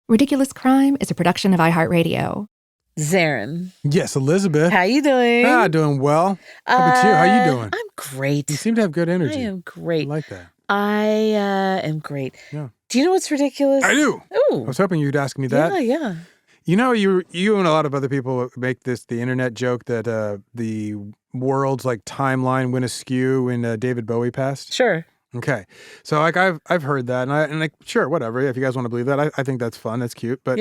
Ridiculous Crime is a production of iHeartRadio. Zaron. Yes, Elizabeth. How you doing? Doing well. How about you? How you doing? I'm great. You seem to have good energy. I am great. I like that. I am great. Yeah. Do you know what's ridiculous? I do. Ooh. I was hoping you'd ask me that. Yeah. You know, you and a lot of other people make the internet joke that the world's like timeline went askew when David Bowie passed. Sure. Okay. So like I've heard that and like sure, whatever. If you guys want to believe that, I think that's fun. That's cute. But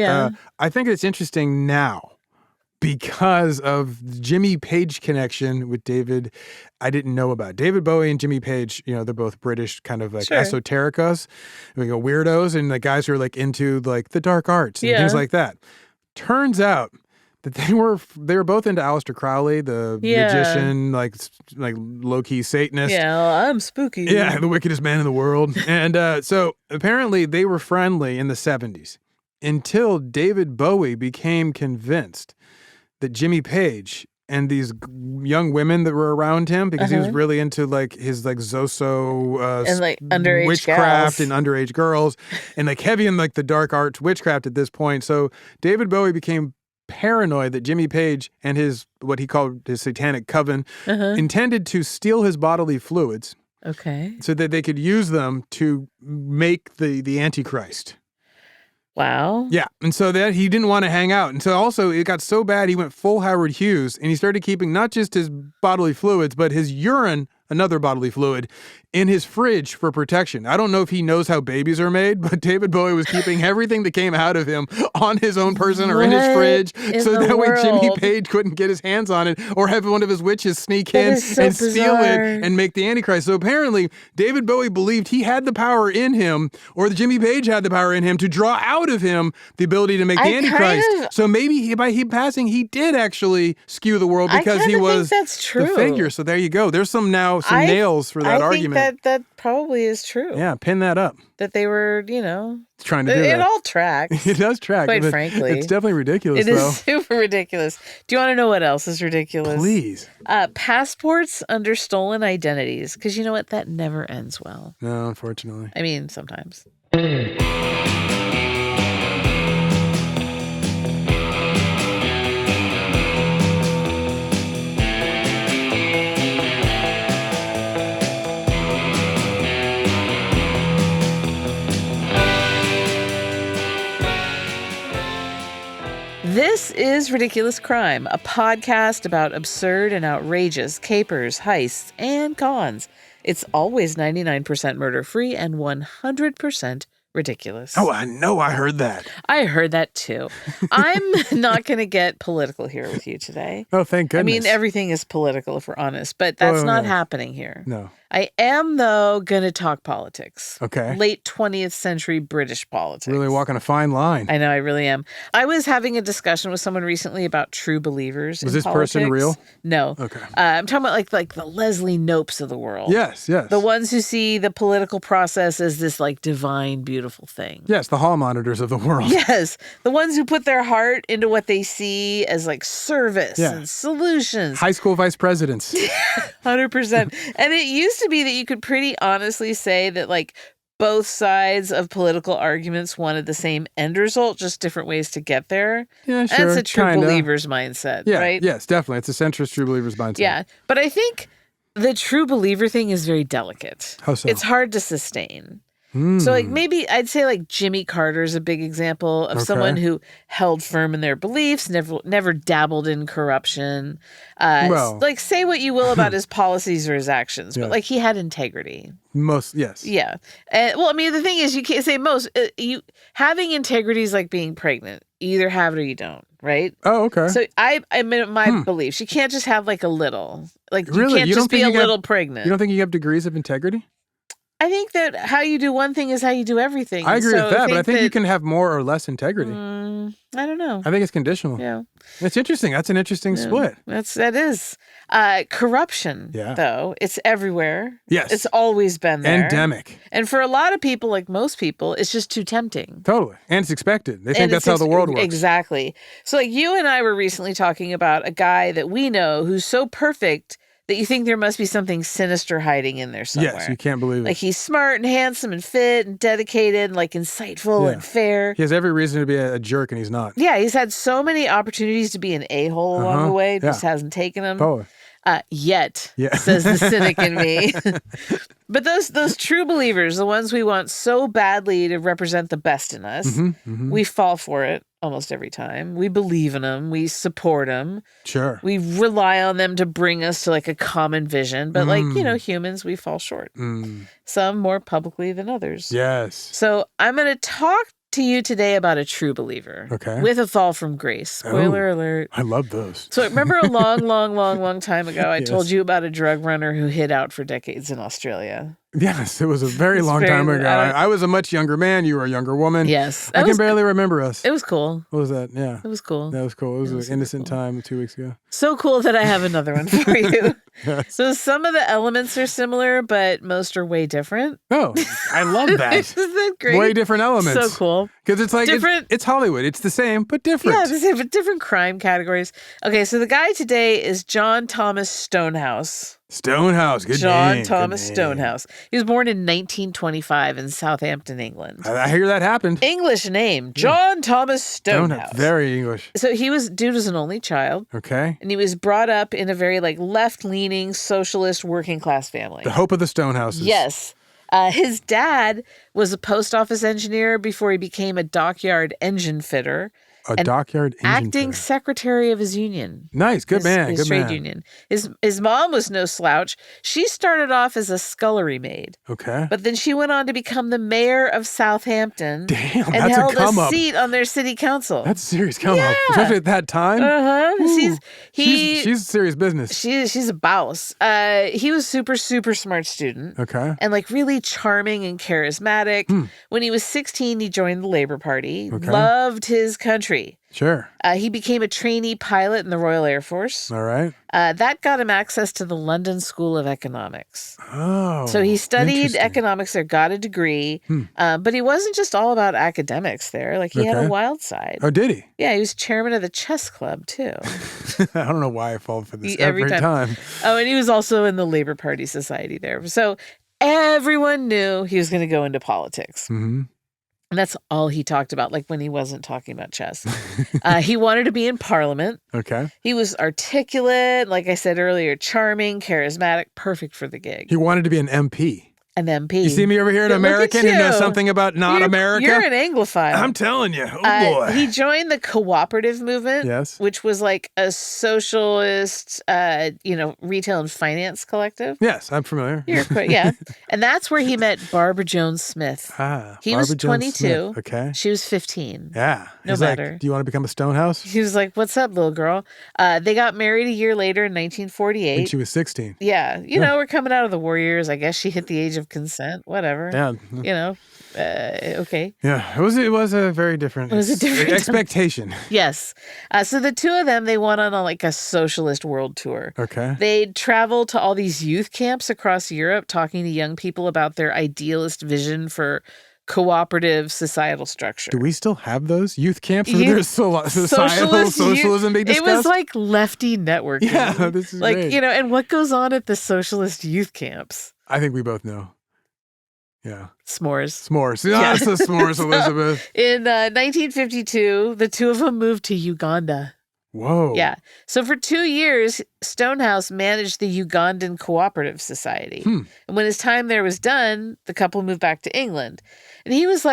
I think it's interesting now because of Jimmy Page connection with David. I didn't know about David Bowie and Jimmy Page. You know, they're both British kind of like esotericos, weirdos, and the guys who are like into like the dark arts and things like that. Turns out that they were both into Aleister Crowley, the magician, like low-key Satanist. Yeah, well, I'm spooky. Yeah, the wickedest man in the world. And so apparently they were friendly in the 70s until David Bowie became convinced that Jimmy Page and these young women that were around him, because he was really into like his like Zoso and like underage witchcraft gals. and underage girls and like heavy in like the dark arts witchcraft at this point. So David Bowie became paranoid that Jimmy Page and his what he called his satanic coven intended to steal his bodily fluids. Okay. So that they could use them to make the Antichrist. Wow. Yeah. And so that he didn't want to hang out. And so also it got so bad he went full Howard Hughes and he started keeping not just his bodily fluids, but his urine, another bodily fluid, in his fridge for protection. I don't know if he knows how babies are made, but David Bowie was keeping everything that came out of him on his own person or in his fridge. So that way Jimmy Page couldn't get his hands on it or have one of his witches sneak in and steal it and make the Antichrist. So apparently David Bowie believed he had the power in him, or Jimmy Page had the power in him to draw out of him the ability to make the Antichrist. So maybe by him passing, he did actually skew the world because he was the figure. So there you go. There's some nails for that argument. That probably is true. Yeah, pin that up. That they were, trying to do that. It all tracks. It does track. Quite frankly. It's definitely ridiculous, though. It is super ridiculous. Do you want to know what else is ridiculous? Please. Passports under stolen identities. Because you know what? That never ends well. No, unfortunately. I mean, sometimes. This is Ridiculous Crime, a podcast about absurd and outrageous capers, heists, and cons. It's always 99% murder-free and 100% ridiculous. Oh, I know. I heard that. I heard that too. I'm not going to get political here with you today. Oh, thank goodness. I mean, everything is political if we're honest, but that's not happening here. No. I am, though, going to talk politics. Okay. Late 20th century British politics. Really walking a fine line. I know, I really am. I was having a discussion with someone recently about true believers in Was this politics. person real? No. Okay. I'm talking about like the Leslie Nopes of the world. Yes. The ones who see the political process as this like divine, beautiful thing. Yes, the hall monitors of the world. Yes. The ones who put their heart into what they see as like service and solutions. High school vice presidents. 100%. And it used to be that you could pretty honestly say that like both sides of political arguments wanted the same end result, just different ways to get there. Yeah, sure. That's a true believer's mindset, right? Yes, definitely. It's a centrist true believer's mindset. Yeah. But I think the true believer thing is very delicate. How so? It's hard to sustain. So like maybe I'd say like Jimmy Carter's a big example of someone who held firm in their beliefs, never dabbled in corruption. Like say what you will about his policies or his actions, but like he had integrity. Most, yes. Yeah. Well, I mean, the thing is you can't say most. Having integrity is like being pregnant. You either have it or you don't, right? Oh, okay. So I mean, my beliefs, you can't just have like a little. Like you really? can't just be a little pregnant. You don't think you have degrees of integrity? I think that how you do one thing is how you do everything. I agree with that, but I think you can have more or less integrity. I don't know. I think it's conditional. Yeah. It's interesting. That's an interesting split. That is. Corruption, though, it's everywhere. Yes. It's always been there. Endemic. And for a lot of people, like most people, it's just too tempting. Totally. And it's expected. They think that's how the world works. Exactly. So like you and I were recently talking about a guy that we know who's so perfect that you think there must be something sinister hiding in there somewhere. Yes, you can't believe it. Like he's smart and handsome and fit and dedicated and like insightful and fair. He has every reason to be a jerk and he's not. Yeah, he's had so many opportunities to be an a-hole along the way, just hasn't taken them. Totally. Yet, says the cynic in me. But those true believers, the ones we want so badly to represent the best in us, we fall for it almost every time. We believe in them. We support them. Sure. We rely on them to bring us to like a common vision. But like, humans, we fall short. Some more publicly than others. Yes. So I'm going to talk to you today about a true believer. Okay. With a fall from grace. Spoiler alert. I love those. So remember a long time ago, I told you about a drug runner who hid out for decades in Australia. Yes, it was a very long time ago. I was a much younger man. You were a younger woman. Yes. I can barely remember us. It was cool. What was that? Yeah. It was cool. That was cool. It was an innocent time 2 weeks ago. So cool that I have another one for you. Yes. So some of the elements are similar, but most are way different. Oh, I love that. Isn't that great? Way different elements. So cool. Because it's like, different. It's Hollywood. It's the same, but different. Yeah, the same, but different crime categories. Okay, so the guy today is John Thomas Stonehouse. Stonehouse. Good John name. Thomas Good name. Stonehouse. He was born in 1925 in Southampton, England. I hear that happened. English name, John Thomas Stonehouse. Very English. So dude was an only child. Okay. And he was brought up in a very like left-leaning socialist working class family. The hope of the Stonehouses. Yes. His dad was a post office engineer before he became a dockyard engine fitter. Dockyard engine acting fitter. secretary of his union. Nice. Good man. His Good trade man. union. His mom was no slouch. She started off as a scullery maid. Okay. But then she went on to become the mayor of Southampton. Damn, and that's held a come up. seat on their city council. That's a serious come up. Especially at that time. She's serious business. She's a boss. He was super smart student. Okay. And like really charming and charismatic. When he was 16, he joined the Labor Party. Okay. Loved his country. Sure. He became a trainee pilot in the Royal Air Force. All right. That got him access to the London School of Economics. Oh. So he studied interesting. economics there, got a degree, but he wasn't just all about academics there. Like he had a wild side. Oh, did he? Yeah, he was chairman of the chess club too. I don't know why I fall for this Every every time. Oh, and he was also in the Labor Party Society there. So everyone knew he was going to go into politics. Mm-hmm. And that's all he talked about, like when he wasn't talking about chess. He wanted to be in Parliament. Okay. He was articulate, like I said earlier, charming, charismatic, perfect for the gig. He wanted to be an MP. An MP. You see me over here, an American who knows something about not America? You're an Anglophile. I'm telling you. Oh, boy. He joined the cooperative movement, Yes. which was like a socialist, retail and finance collective. Yes, I'm familiar. You're quite, yeah. And that's where he met Barbara Jones Smith. He was Barbara Jones 22. Smith. Okay. She was 15. Yeah. No He's matter. Like, do you want to become a Stonehouse? He was like, "What's up, little girl?" They got married a year later in 1948. When she was 16. Yeah. You know, we're coming out of the war years. I guess she hit the age of consent. Whatever. Yeah. You know, okay. Yeah. It was a very different, expectation. Yes. So the two of them, they went on a socialist world tour. Okay. They'd travel to all these youth camps across Europe, talking to young people about their idealist vision for cooperative societal structure. Do we still have those youth camps where there's socialism being discussed? It was like lefty networking. Yeah, this is great. And what goes on at the socialist youth camps? I think we both know. Yeah. S'mores. Yeah, it's the s'mores, Elizabeth. In 1952, the two of them moved to Uganda. Whoa. Yeah. So for 2 years, Stonehouse managed the Ugandan Cooperative Society. And when his time there was done, the couple moved back to England. And he was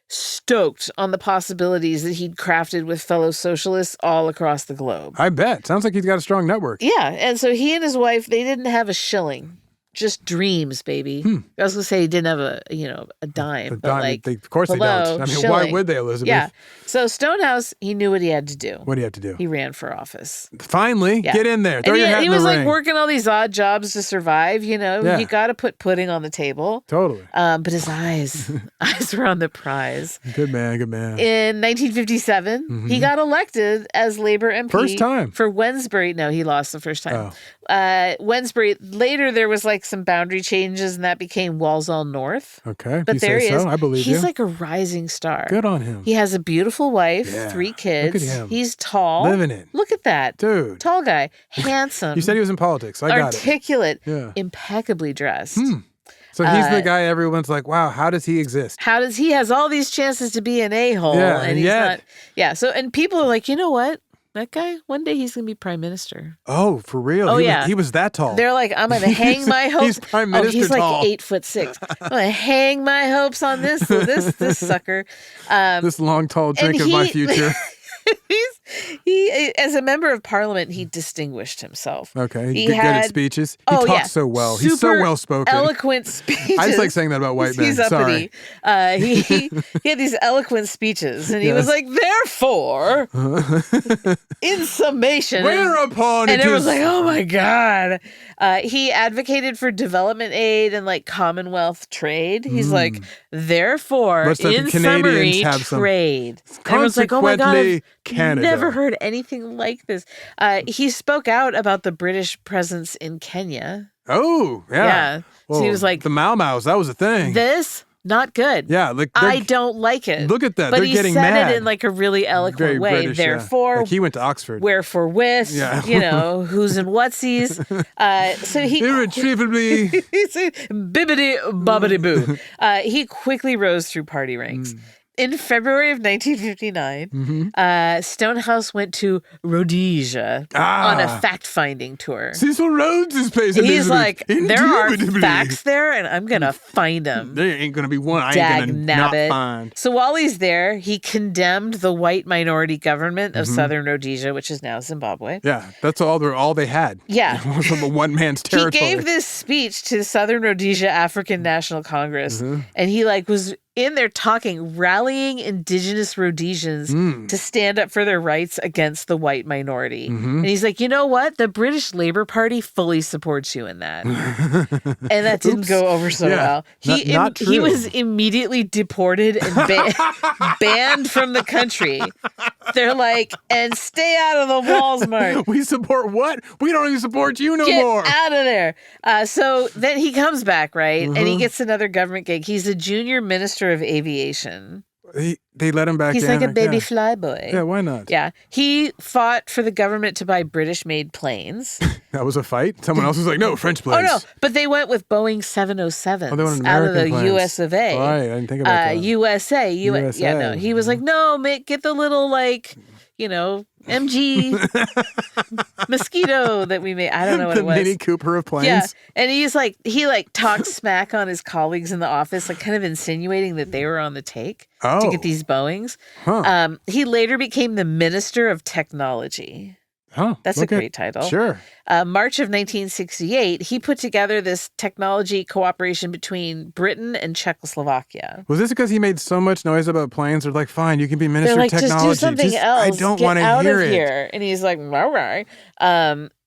stoked on the possibilities that he'd crafted with fellow socialists all across the globe. I bet. Sounds like he's got a strong network. Yeah. And so he and his wife, they didn't have a shilling. Just dreams, baby. I was going to say he didn't have a dime. Of course they don't. I mean, shilling. Why would they, Elizabeth? Yeah. So Stonehouse, he knew what he had to do. What do you have to do? He ran for office. Finally, get in there. Throw your hat in the ring. He was working all these odd jobs to survive, You got to put pudding on the table. Totally. But his eyes were on the prize. Good man. In 1957, he got elected as Labor MP. First time. For Wednesbury. No, he lost the first time. Wednesbury. Later, there was make some boundary changes, and that became Walsall North. Okay, but there he is. So. I believe you. He's like a rising star. Good on him. He has a beautiful wife, 3 kids. Look at him. He's tall. Living it. Look at that. Dude. Tall guy. Handsome. You said he was in politics. I got it. Articulate. Impeccably dressed. So he's the guy everyone's like, wow, how does he exist? He has all these chances to be an a-hole. Yeah, and he's not. Yeah. So, and people are like, you know what? That guy, one day he's going to be prime minister. Oh, for real? Oh, He was that tall. They're like, I'm going to hang my hopes. He's prime minister he's tall. like 8'6". I'm going to hang my hopes on this sucker. This long, tall drink of my future. He, as a member of parliament, he distinguished himself. Okay, he did good at speeches. He talks so well. He's so well spoken. Eloquent speeches. I just like saying that about white men. He's uppity. Sorry. He had these eloquent speeches, and he was like, "Therefore, in summation," whereupon and it was like, "Oh my god." He advocated for development aid and like Commonwealth trade. He's like, "Therefore, in summary, trade." Everyone's like, "Oh my god." Canada. Never heard anything like this. He spoke out about the British presence in Kenya. Oh, yeah. Well, so he was like, the Mau Maus, that was a thing. This, not good. Yeah. I don't like it. Look at that. But they're getting mad. He said it in like a really eloquent way. British, Therefore, like he went to Oxford. Wherefore with, who's and whatsies. So he irretrievably bibbity bobbity boo. He quickly rose through party ranks. In February of 1959, Stonehouse went to Rhodesia on a fact-finding tour. Cecil Rhodes' place. He's like, there are facts there, and I'm going to find them. There ain't going to be one I ain't going to not find. So while he's there, he condemned the white minority government of Southern Rhodesia, which is now Zimbabwe. Yeah, that's all they had. Yeah. It was a one-man's territory. He gave this speech to the Southern Rhodesia African National Congress, and he was in there rallying indigenous Rhodesians to stand up for their rights against the white minority. And he's like, you know what? The British Labour Party fully supports you in that. And that didn't go over so well. He was immediately deported and banned from the country. They're like, and stay out of the walls, Mark. We support what? We don't even support you no more. Get out of there. So then he comes back, right? And he gets another government gig. He's a junior minister of aviation. They let him back in. He's like a baby flyboy. Yeah, why not? Yeah. He fought for the government to buy British-made planes. That was a fight? Someone else was like, no, French planes. Oh, no. But they went with Boeing 707s they went out of the planes. US of A. Right, I didn't think about that. USA. Yeah, no. He was like, no, get the little, MG mosquito that we made. I don't know what it was. The Mini Cooper of planes. Yeah. And he's like, he talks smack on his colleagues in the office, kind of insinuating that they were on the take to get these Boeings. He later became the Minister of Technology. Oh, that's a great title. Sure. March of 1968, he put together this technology cooperation between Britain and Czechoslovakia. Was this because he made so much noise about planes? They're like, fine, you can be Minister of Technology. Just do something else. I don't want to hear it. Here. And he's like, all right.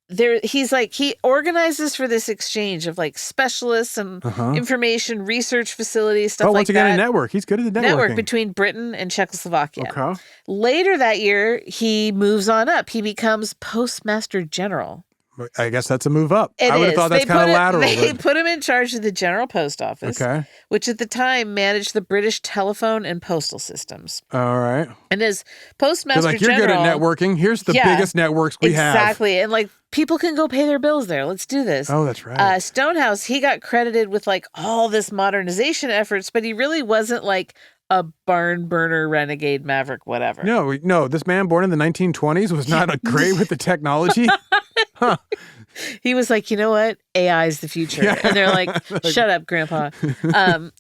He organizes for this exchange of specialists and information research facilities, stuff like that. Once again, a network. He's good at the networking. Network between Britain and Czechoslovakia. Okay. Later that year, he moves on up. He becomes Postmaster General. I guess that's a move up. I would have thought that's kind of lateral. They put him in charge of the General Post Office, which at the time managed the British telephone and postal systems. All right. And as Postmaster General... You're good at networking. Here's the biggest networks we have. Exactly. And people can go pay their bills there. Let's do this. Oh, that's right. Stonehouse, he got credited with all this modernization efforts, but he really wasn't a barn burner, renegade, maverick, whatever. No. This man born in the 1920s was not great with the technology. Huh. He was like, you know what? AI is the future. Yeah. And they're like, shut up, Grandpa.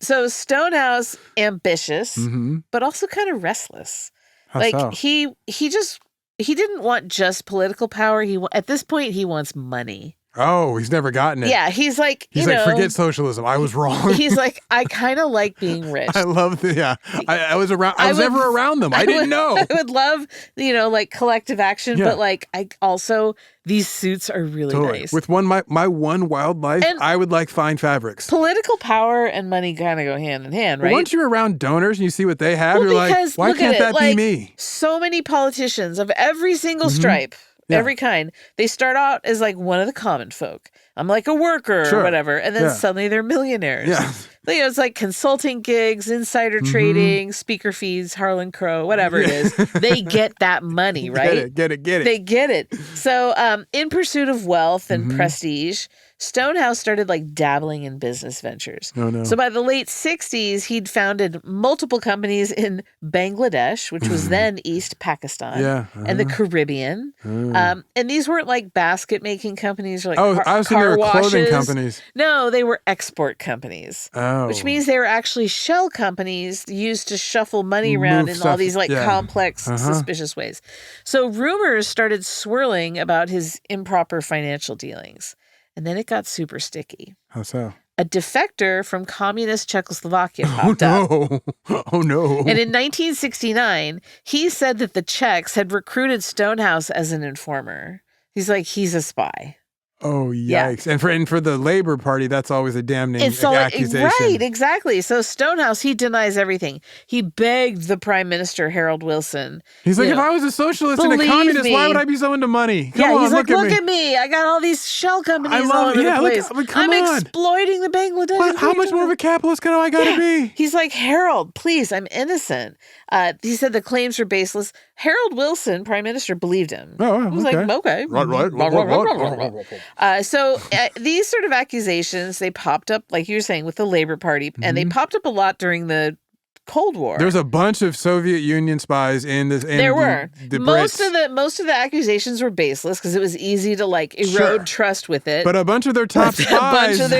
So Stonehouse, ambitious, but also kind of restless. How so? He didn't want just political power. At this point, he wants money. Oh, he's never gotten it. Yeah, he's like, forget socialism. I was wrong. He's like, I kind of like being rich. I love I was never around them. I didn't know. I would love, collective action, but I also, these suits are really nice. With my one wild life, I would like fine fabrics. Political power and money kind of go hand in hand, right? Once you're around donors and you see what they have, you're like, why can't that be me? So many politicians of every single stripe every kind. They start out as like one of the common folk. I'm like a worker or whatever. And then suddenly they're millionaires. Yeah. It's like consulting gigs, insider trading, speaker fees, Harlan Crow, whatever it is. They get that money, right? Get it. They get it. So in pursuit of wealth and prestige, Stonehouse started like dabbling in business ventures. Oh, no. So by the late 60s, he'd founded multiple companies in Bangladesh, which was then East Pakistan, and the Caribbean. And these weren't like basket making companies or like I was thinking they were clothing companies. No, they were export companies, which means they were actually shell companies used to shuffle money around in all these like complex, suspicious ways. So rumors started swirling about his improper financial dealings. And then it got super sticky. How so? A defector from communist Czechoslovakia popped up. Oh, no. And in 1969, he said that the Czechs had recruited Stonehouse as an informer. He's like, he's a spy. Oh, yikes. Yeah. And for the Labor Party, that's always a damning accusation. Right, exactly. So Stonehouse, he denies everything. He begged the Prime Minister, Harold Wilson. He's like, if I was a socialist and a communist, why would I be so into money? Come on, he's like, look at me. I got all these shell companies all over the place. I'm exploiting the Bangladesh. How much more of a capitalist can I gotta be? He's like, Harold, please, I'm innocent. He said the claims were baseless. Harold Wilson, Prime Minister, believed him. Oh, he was like, okay. Right. So these sort of accusations, they popped up, like you were saying, with the Labor Party, and they popped up a lot during the Cold War. There's a bunch of Soviet Union spies in this. There were. The most of the accusations were baseless because it was easy to like erode trust with it. But a bunch of their top spies. But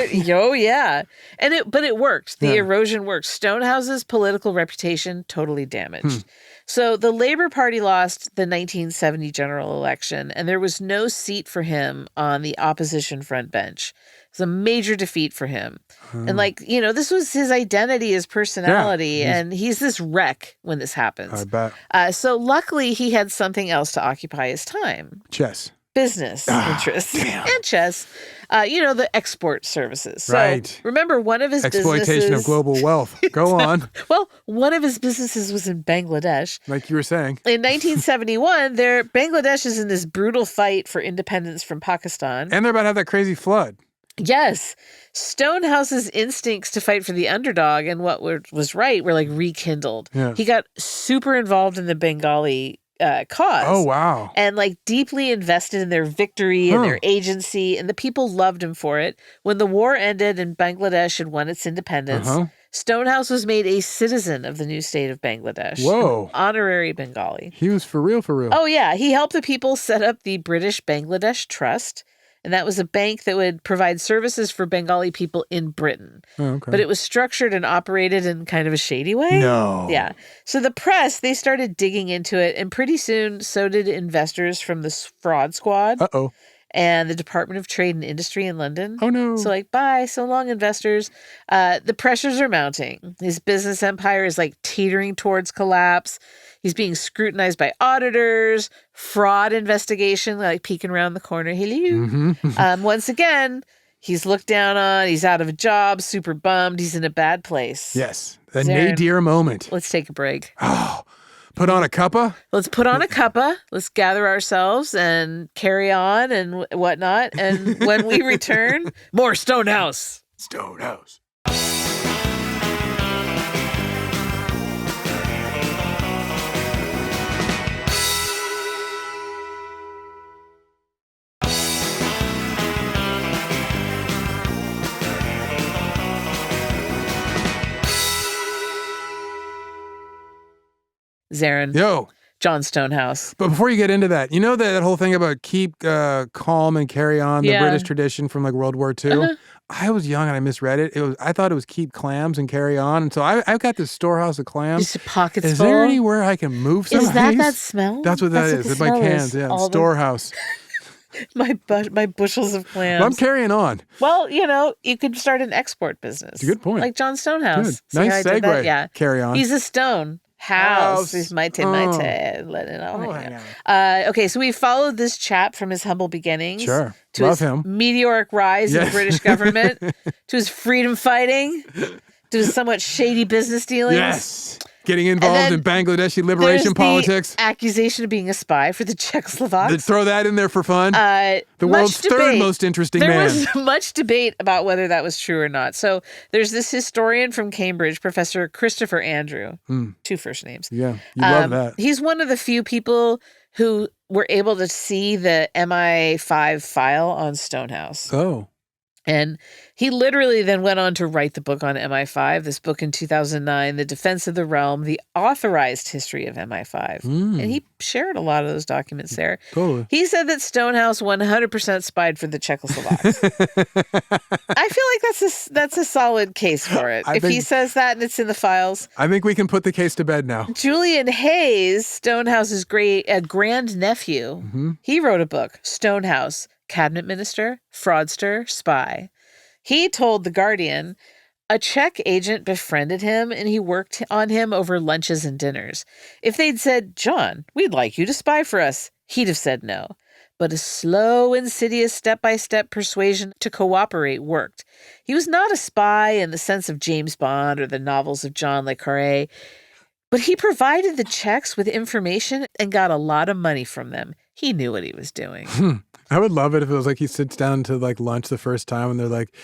it worked. The erosion worked. Stonehouse's political reputation totally damaged. So the Labor Party lost the 1970 general election, and there was no seat for him on the opposition front bench. It was a major defeat for him. And this was his identity, his personality, and he's this wreck when this happens. I bet. So luckily he had something else to occupy his time. Chess. Business interests. And chess. The export services. So remember, one of his exploitation of global wealth. Go on. Well, one of his businesses was in Bangladesh. Like you were saying. In 1971, Bangladesh is in this brutal fight for independence from Pakistan. And they're about to have that crazy flood. Yes. Stonehouse's instincts to fight for the underdog and what was right were like rekindled. Yeah. He got super involved in the Bengali cause. Oh, wow. And like deeply invested in their victory and their agency, and the people loved him for it. When the war ended and Bangladesh had won its independence, Stonehouse was made a citizen of the new state of Bangladesh. Whoa. Honorary Bengali. He was for real. Oh, yeah. He helped the people set up the British Bangladesh Trust. And that was a bank that would provide services for Bengali people in Britain. Oh, okay. But it was structured and operated in kind of a shady way. No. Yeah. So the press, they started digging into it. And pretty soon, so did investors from the fraud squad. Uh-oh. And the Department of Trade and Industry in London. Oh, no. So bye, so long, investors. The pressures are mounting. His business empire is teetering towards collapse. He's being scrutinized by auditors, fraud investigation, peeking around the corner. Hello. Once again, he's looked down on. He's out of a job, super bummed. He's in a bad place. Yes. The nadir moment. Let's take a break. Oh, put on a cuppa? Let's put on a cuppa. Let's gather ourselves and carry on and whatnot. And when we return, more Stonehouse. Stonehouse. Zaron. Yo. John Stonehouse. But before you get into that, you know that whole thing about keep calm and carry on, the British tradition from World War II? I was young and I misread it. I thought it was keep clams and carry on. And so I've got this storehouse of clams. Just pockets full. Is there anywhere I can move some of these? Is that smell? That's what that is. It's my cans. Yeah, storehouse. My bushels of clams. Well, I'm carrying on. Well, you could start an export business. It's a good point. Like John Stonehouse. Good. Nice segue. Yeah. Carry on. He's a stone. House is mighty. Okay, so we followed this chap from his humble beginnings. Sure. To Love his him. meteoric rise in the British government, to his freedom fighting, to his somewhat shady business dealings. Yes. Getting involved in Bangladeshi liberation politics. The accusation of being a spy for the Czechoslovaks. Throw that in there for fun. The world's third most interesting man. There was much debate about whether that was true or not. So there's this historian from Cambridge, Professor Christopher Andrew, 2 first names. Yeah, you love that. He's one of the few people who were able to see the MI5 file on Stonehouse. Oh. And he literally then went on to write the book on MI5, this book in 2009, The Defense of the Realm, The Authorized History of MI5. And he shared a lot of those documents there. Totally. He said that Stonehouse 100% spied for the Czechoslovaks. I feel like that's a solid case for it. If he says that and it's in the files. I think we can put the case to bed now. Julian Hayes, Stonehouse's grandnephew, he wrote a book, Stonehouse, Cabinet Minister, Fraudster, Spy. He told The Guardian a Czech agent befriended him and he worked on him over lunches and dinners. If they'd said, John, we'd like you to spy for us, he'd have said no. But a slow, insidious, step-by-step persuasion to cooperate worked. He was not a spy in the sense of James Bond or the novels of John le Carré, but he provided the Czechs with information and got a lot of money from them. He knew what he was doing. I would love it if it was like he sits down to like lunch the first time and they're like,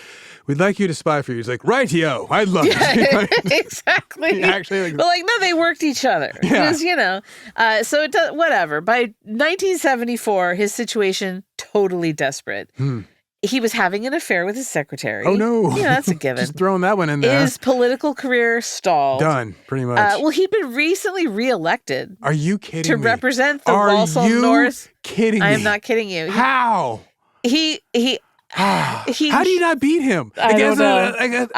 we'd like you to spy for you. He's like, right-yo, I'd love it. Exactly. Actually, but no, they worked each other. Yeah. Because, so it does, whatever. By 1974, his situation totally desperate. He was having an affair with his secretary. Oh, no. Yeah, that's a given. Just throwing that one in there. His political career stalled. Done, pretty much. Well, he'd been recently reelected. Are you kidding to me? represent the Walsall North. Are you kidding me? I am not kidding you. How? How do you not beat him? I don't know. I don't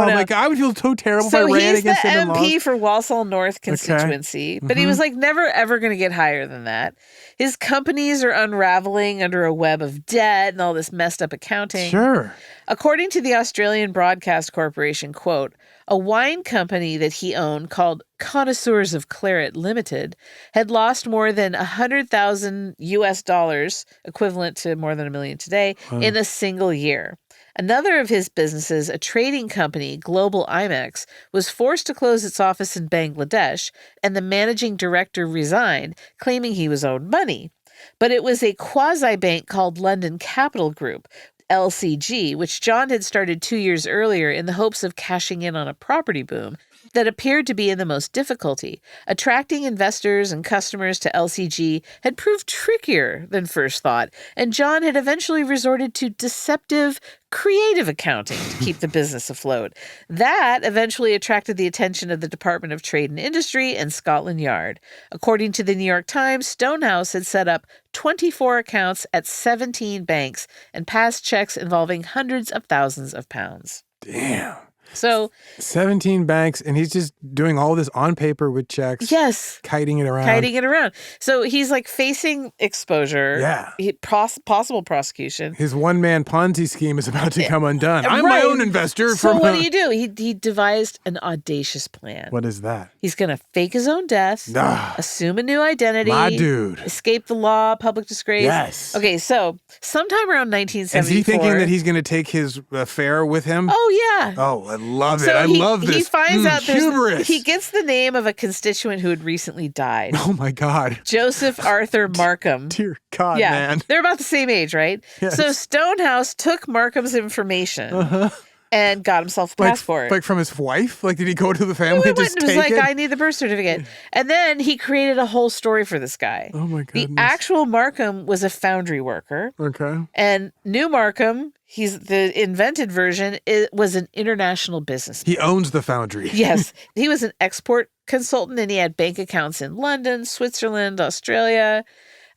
know. My God, I would feel so terrible if So I ran against him. he's the MP for Walsall North constituency, but he was never ever going to get higher than that. His companies are unraveling under a web of debt and all this messed up accounting. Sure. According to the Australian Broadcast Corporation, quote, a wine company that he owned called Connoisseurs of Claret Limited had lost more than $100,000 equivalent to more than $1 million today, in a single year. Another of his businesses, a trading company, Global IMEX, was forced to close its office in Bangladesh, and the managing director resigned, claiming he was owed money. But it was a quasi-bank called London Capital Group, LCG, which John had started 2 years earlier in the hopes of cashing in on a property boom, that appeared to be in the most difficulty. Attracting investors and customers to LCG had proved trickier than first thought, and John had eventually resorted to deceptive, creative accounting to keep the business afloat. That eventually attracted the attention of the Department of Trade and Industry and Scotland Yard. According to the New York Times, Stonehouse had set up 24 accounts at 17 banks and passed checks involving hundreds of thousands of pounds. Damn. So 17 banks, and he's just doing all this on paper with checks. Yes. Kiting it around. So he's facing exposure. Yeah. Possible prosecution. His one-man Ponzi scheme is about to come undone. I'm my own investor. So what do? He devised an audacious plan. What is that? He's going to fake his own death, assume a new identity. My dude. Escape the law, public disgrace. Yes. Okay, so sometime around 1974. Is he thinking that he's going to take his affair with him? Oh, yeah. Oh, I love it. So I love this. He finds out hubris. He gets the name of a constituent who had recently died. Oh, my God. Joseph Arthur Markham. Dear God, man. They're about the same age, right? Yes. So Stonehouse took Markham's information and got himself a passport. Like from his wife? Like, did he go to the family and just was take it? I need the birth certificate. And then he created a whole story for this guy. Oh, my goodness. The actual Markham was a foundry worker. Okay. And new Markham, he's the invented version, was an international businessman. He owns the foundry. Yes. He was an export consultant, and he had bank accounts in London, Switzerland, Australia.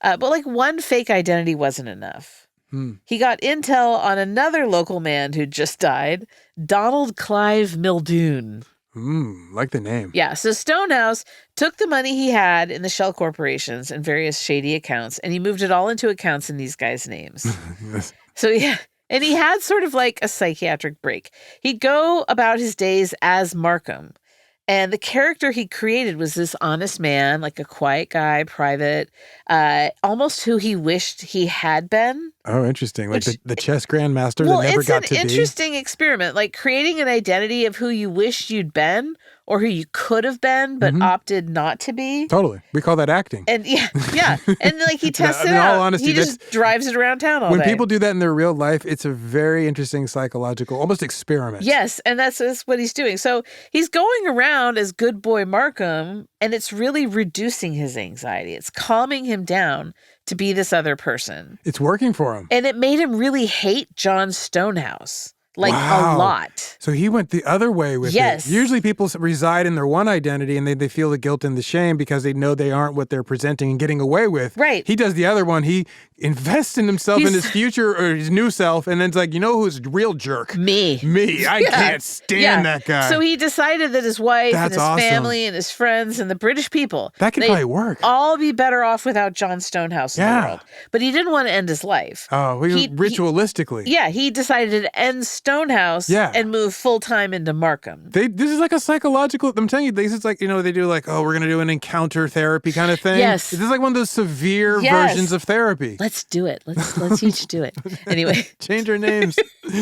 But one fake identity wasn't enough. He got intel on another local man who'd just died, Donald Clive Muldoon. Like the name. Yeah, so Stonehouse took the money he had in the shell corporations and various shady accounts, and he moved it all into accounts in these guys' names. Yes. So, yeah. And he had sort of like a psychiatric break. He'd go about his days as Markham. And the character he created was this honest man, like a quiet guy, private, almost who he wished he had been. Oh, interesting. Like the chess grandmaster that never got to be. Well, it's an interesting experiment, like creating an identity of who you wish you'd been or who you could have been but opted not to be. Totally. We call that acting. And yeah. And like he tests it in out. all honesty, he just drives it around town all day. When people do that in their real life, it's a very interesting psychological, almost experiment. Yes, and that's what he's doing. So he's going around as good boy Markham, and it's really reducing his anxiety. It's calming him down to be this other person. It's working for him. And it made him really hate John Stonehouse. Like a lot. So he went the other way with it. Usually people reside in their one identity and they feel the guilt and the shame because they know they aren't what they're presenting and getting away with. Right. He does the other one. He invests in himself in his future or his new self, and then it's like, you know who's a real jerk? Me. I can't stand that guy. So he decided that his wife and his family and his friends and the British people, that could probably work. All be better off without John Stonehouse in the world. But he didn't want to end his life. Oh, ritualistically. He decided to end Stonehouse and move full-time into Markham. This is like a psychological, I'm telling you, this is like, they do like, oh, we're going to do an encounter therapy kind of thing. Yes. This is like one of those severe versions of therapy. Let's do it. Let's each do it. Anyway. Change our names.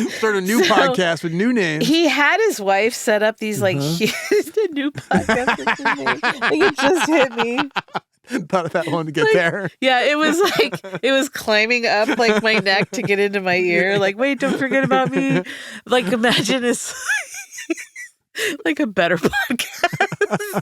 Start a new podcast with new names. He had his wife set up these like, the new podcast with new names. Like it just hit me. Thought of that one to get there. Yeah, it was climbing up like my neck to get into my ear. Like, wait, don't forget about me. Like, imagine it's like a better podcast.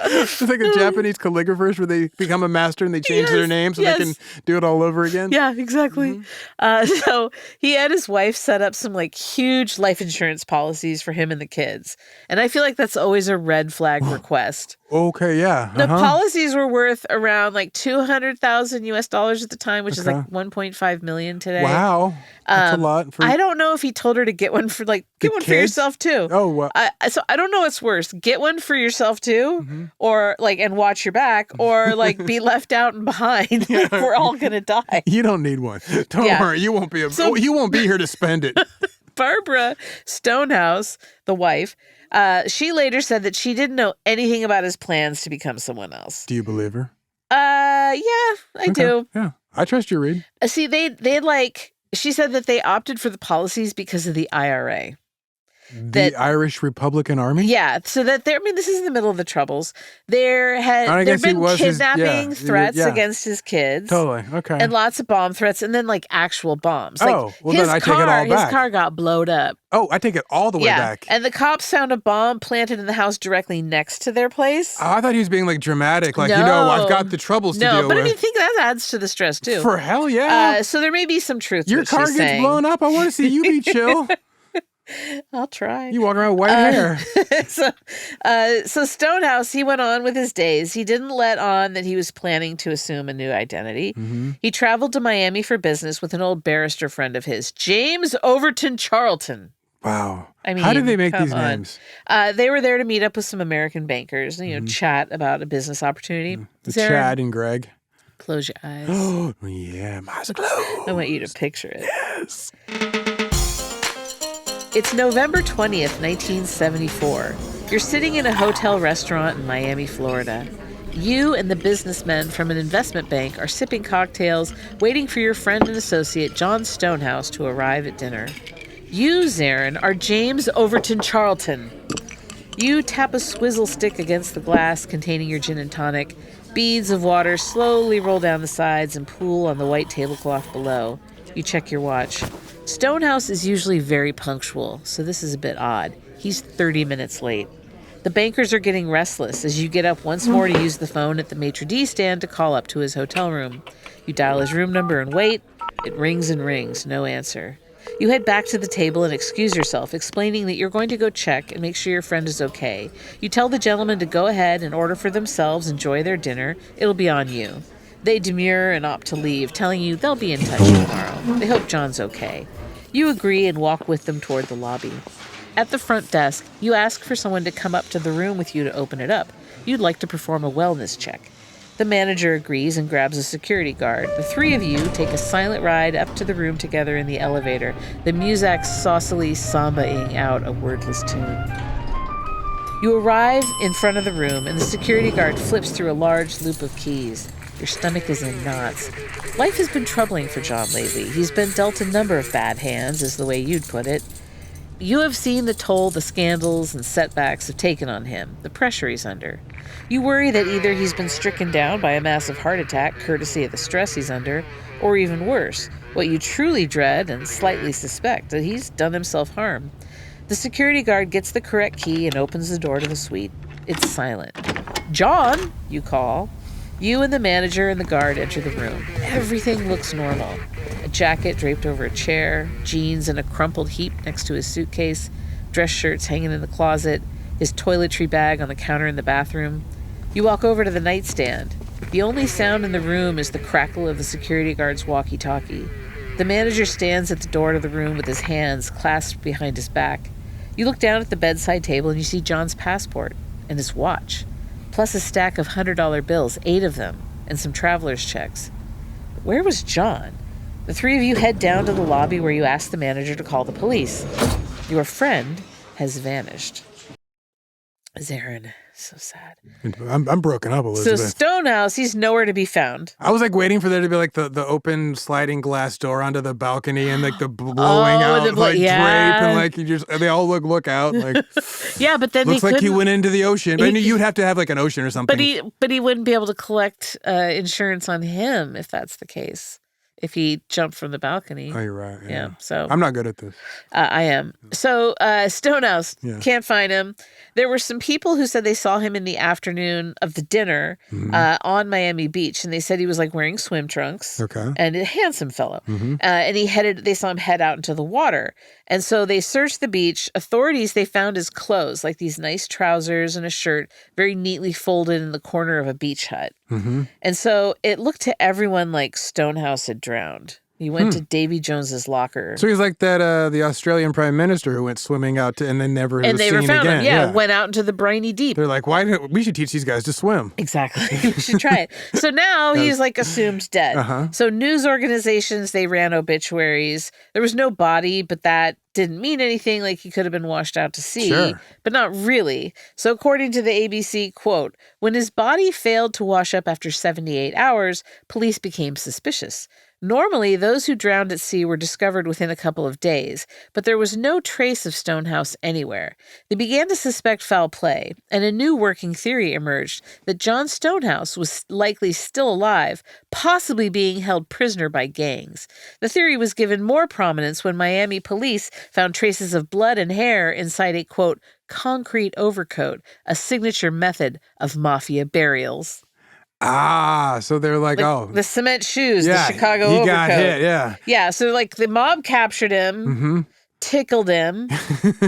It's like a Japanese calligraphers where they become a master and they change their name so they can do it all over again. Yeah, exactly. So he had his wife set up some like huge life insurance policies for him and the kids. And I feel like that's always a red flag request. Okay, yeah. The policies were worth around like $200,000 at the time, which is like 1.5 million today. Wow. That's a lot. I don't know if he told her to get one for like, get one for yourself too. Oh, wow. So I don't know what's worse. Get one for yourself too, or like, and watch your back, or like be left out and behind. We're all going to die. You don't need one. Don't worry. You won't be you won't be here to spend it. Barbara Stonehouse, the wife, she later said that she didn't know anything about his plans to become someone else. Do you believe her? Yeah, I do. Yeah, I trust your read. See, they like, she said that they opted for the policies because of the IRA. The Irish Republican Army? Yeah, so that this is in the middle of the Troubles. There have been kidnapping threats against his kids. Totally, okay. And lots of bomb threats, and then like actual bombs. Then I take it all back. His car got blowed up. Oh, I take it all the way back. And the cops found a bomb planted in the house directly next to their place. Oh, I thought he was being like dramatic, like, I've got the troubles to deal with. No, but I think that adds to the stress too. For hell yeah. So there may be some truth to your car gets saying. blown up. I want to see you be chill. I'll try. You walk around with white hair. So Stonehouse, he went on with his days. He didn't let on that he was planning to assume a new identity. He traveled to Miami for business with an old barrister friend of his, James Overton Charlton. Wow. I mean, how did they make these names? They were there to meet up with some American bankers and, chat about a business opportunity. Chad and Greg. Close your eyes. Oh, yeah, my eyes are closed. I want you to picture it. Yes. It's November 20th, 1974. You're sitting in a hotel restaurant in Miami, Florida. You and the businessmen from an investment bank are sipping cocktails, waiting for your friend and associate, John Stonehouse, to arrive at dinner. You, Zaron, are James Overton Charlton. You tap a swizzle stick against the glass containing your gin and tonic. Beads of water slowly roll down the sides and pool on the white tablecloth below. You check your watch. Stonehouse is usually very punctual, so this is a bit odd. He's 30 minutes late. The bankers are getting restless as you get up once more to use the phone at the maitre d' stand to call up to his hotel room. You dial his room number and wait. It rings and rings, no answer. You head back to the table and excuse yourself, explaining that you're going to go check and make sure your friend is okay. You tell the gentlemen to go ahead and order for themselves, enjoy their dinner. It'll be on you. They demur and opt to leave, telling you they'll be in touch tomorrow. They hope John's okay. You agree and walk with them toward the lobby. At the front desk, you ask for someone to come up to the room with you to open it up. You'd like to perform a wellness check. The manager agrees and grabs a security guard. The three of you take a silent ride up to the room together in the elevator, the music saucily sambaing out a wordless tune. You arrive in front of the room, and the security guard flips through a large loop of keys. Your stomach is in knots. Life has been troubling for John lately. He's been dealt a number of bad hands, is the way you'd put it. you have seen the toll the scandals and setbacks have taken on him, the pressure he's under. You worry that either he's been stricken down by a massive heart attack courtesy of the stress he's under, or even worse, what you truly dread and slightly suspect, that he's done himself harm. The security guard gets the correct key and opens the door to the suite. It's silent. "John," you call. You and the manager and the guard enter the room. Everything looks normal. A jacket draped over a chair, jeans in a crumpled heap next to his suitcase, dress shirts hanging in the closet, his toiletry bag on the counter in the bathroom. You walk over to the nightstand. The only sound in the room is the crackle of the security guard's walkie-talkie. The manager stands at the door to the room with his hands clasped behind his back. You look down at the bedside table and you see John's passport and his watch, plus a stack of $100 bills, 8 of them, and some traveler's checks. Where was John? The three of you head down to the lobby where you ask the manager to call the police. Your friend has vanished. Zaron, so sad. I'm broken up, Elizabeth. So Stonehouse, he's nowhere to be found. I was like waiting for there to be like the open sliding glass door onto the balcony and like the blowing out drape and like they all look out like yeah, but then looks like he went into the ocean. But I knew you'd have to have like an ocean or something. But he wouldn't be able to collect insurance on him if that's the case. If he jumped from the balcony. Oh, you're right. Yeah. So I'm not good at this. I am. So Stonehouse, can't find him. There were some people who said they saw him in the afternoon of the dinner on Miami Beach, and they said he was like wearing swim trunks. Okay. And a handsome fellow. And they saw him head out into the water. And so they searched the beach. Authorities, they found his clothes, like these nice trousers and a shirt, very neatly folded in the corner of a beach hut. And so it looked to everyone like Stonehouse had drowned. He went to Davy Jones's locker. So he's like that the Australian Prime Minister who went swimming out and then never was seen found again. Him. Yeah, went out into the briny deep. They're like, we should teach these guys to swim. Exactly. We should try it. So now he's like assumed dead. So news organizations, they ran obituaries. There was no body, but that didn't mean anything, like he could have been washed out to sea, but not really. So according to the ABC, quote, when his body failed to wash up after 78 hours, police became suspicious. Normally, those who drowned at sea were discovered within a couple of days, but there was no trace of Stonehouse anywhere. They began to suspect foul play, and a new working theory emerged that John Stonehouse was likely still alive, possibly being held prisoner by gangs. The theory was given more prominence when Miami police found traces of blood and hair inside a, quote, concrete overcoat, a signature method of mafia burials. So they're like the cement shoes, the Chicago overcoat. He got hit, Yeah, so like the mob captured him, tickled him,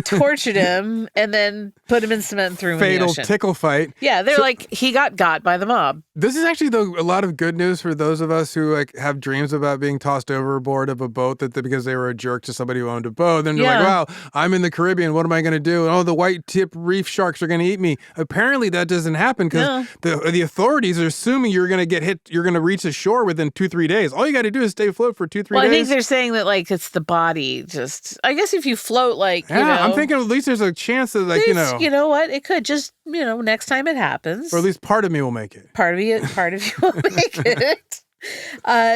tortured him, and then put him in cement and threw him in the ocean. Fatal tickle fight. Yeah, they're like, he got by the mob. This is actually, though, a lot of good news for those of us who like have dreams about being tossed overboard of a boat because they were a jerk to somebody who owned a boat. Then you're like, wow, I'm in the Caribbean. What am I going to do? Oh, the white tip reef sharks are going to eat me. Apparently that doesn't happen because the authorities are assuming you're going to get hit. You're going to reach the shore within 2-3 days. All you got to do is stay afloat for 2-3 days. I think they're saying that like it's the body. Just, I guess if you float like, I'm thinking at least there's a chance that like, you know what? It could just, next time it happens. Or at least part of me will make it. Part of you will make it.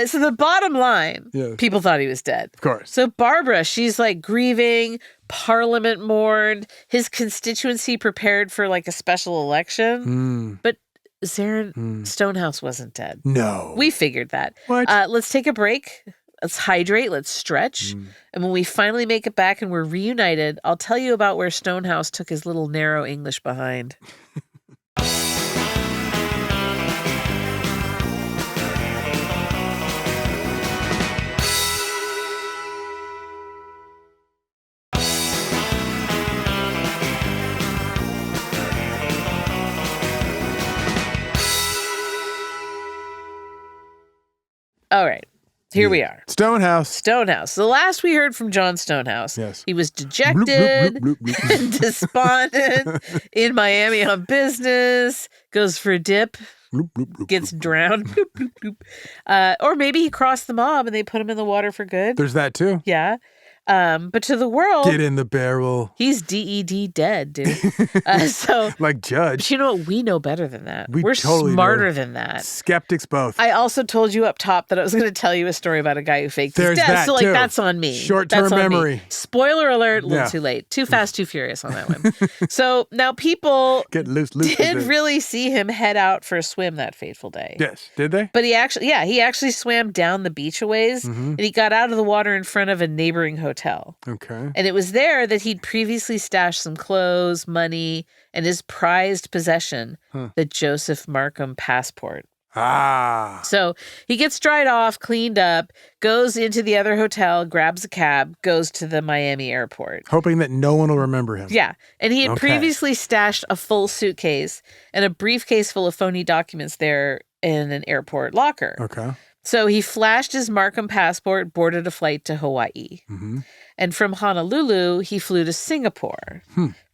So the bottom line, people thought he was dead. Of course. So Barbara, she's like grieving, Parliament mourned, his constituency prepared for like a special election. But Zaron, Stonehouse wasn't dead. No. We figured that. What? Let's take a break. Let's hydrate. Let's stretch. And when we finally make it back and we're reunited, I'll tell you about where Stonehouse took his little narrow English behind. All right. Here we are. Stonehouse. The last we heard from John Stonehouse, he was dejected and despondent in Miami on business, goes for a dip, gets drowned. Or maybe he crossed the mob and they put him in the water for good. There's that too. Yeah. But to the world, get in the barrel. He's DED dead, dude. So like Judge. But you know what? We know better than that. We're totally smarter than that. Skeptics both. I also told you up top that I was going to tell you a story about a guy who faked his death. That so, too. That's on me. Short-term memory. Spoiler alert, a little too late. Too fast, too furious on that one. So now people did really see him head out for a swim that fateful day. Yes. Did they? But he actually swam down the beach a ways, and he got out of the water in front of a neighboring hotel. Okay. And it was there that he'd previously stashed some clothes, money, and his prized possession, the Joseph Markham passport. Ah. So he gets dried off, cleaned up, goes into the other hotel, grabs a cab, goes to the Miami airport. Hoping that no one will remember him. Yeah. And he had previously stashed a full suitcase and a briefcase full of phony documents there in an airport locker. Okay. So he flashed his Markham passport, boarded a flight to Hawaii. And from Honolulu, he flew to Singapore.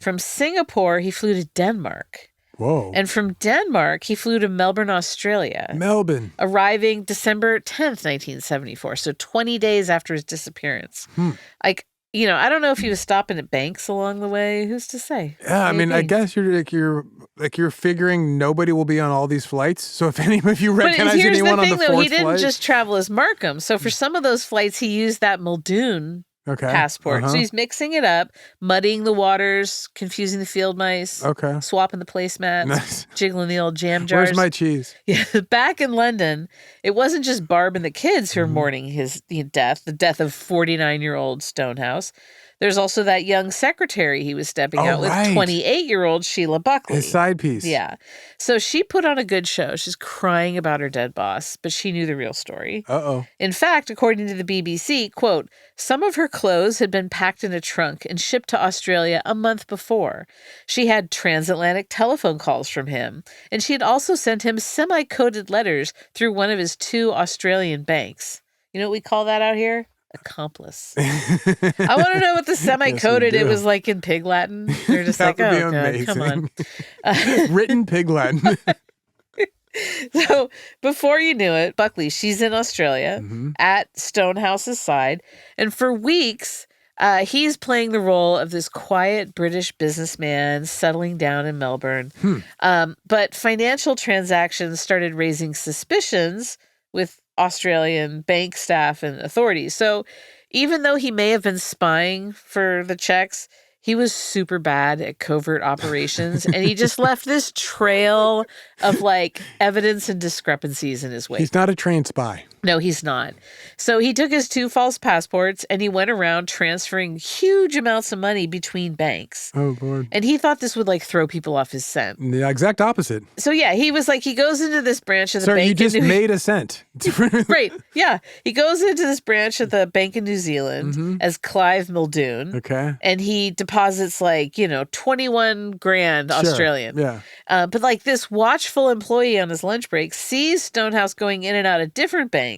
From Singapore, he flew to Denmark. Whoa. And from Denmark, he flew to Melbourne, Australia. Melbourne. Arriving December 10th, 1974. So 20 days after his disappearance. I don't know if he was stopping at banks along the way. Who's to say? Yeah, I mean, I guess you're figuring nobody will be on all these flights. So if any of you recognize anyone on the fourth flight, he didn't just travel as Markham. So for some of those flights, he used that Muldoon passport. So he's mixing it up, muddying the waters, confusing the field mice, swapping the placemats, jiggling the old jam jars. Where's my cheese? Yeah, back in London, it wasn't just Barb and the kids who were mourning his death, the death of 49-year-old Stonehouse. There's also that young secretary he was stepping out with, 28-year-old Sheila Buckley. His side piece. Yeah. So she put on a good show. She's crying about her dead boss, but she knew the real story. Uh-oh. In fact, according to the BBC, quote, some of her clothes had been packed in a trunk and shipped to Australia a month before. She had transatlantic telephone calls from him, and she had also sent him semi-coded letters through one of his 2 Australian banks. You know what we call that out here? Accomplice. I want to know what the semi-coded it was like in Pig Latin. They're just like, oh, God, come on. Written Pig Latin. So before you knew it, Buckley, she's in Australia at Stonehouse's side. And for weeks, he's playing the role of this quiet British businessman settling down in Melbourne. But financial transactions started raising suspicions with Australian bank staff and authorities. So even though he may have been spying for the checks, he was super bad at covert operations, and he just left this trail of evidence and discrepancies in his wake. He's not a trained spy. No, he's not. So he took his 2 false passports and he went around transferring huge amounts of money between banks. Oh, Lord. And he thought this would throw people off his scent. The exact opposite. So yeah, he was he goes into this branch of the bank. Sir, you just made a cent. Right. Yeah. He goes into this branch of the Bank in New Zealand as Clive Muldoon. Okay. And he deposits 21 grand Australian. Yeah. But this watchful employee on his lunch break sees Stonehouse going in and out of different banks.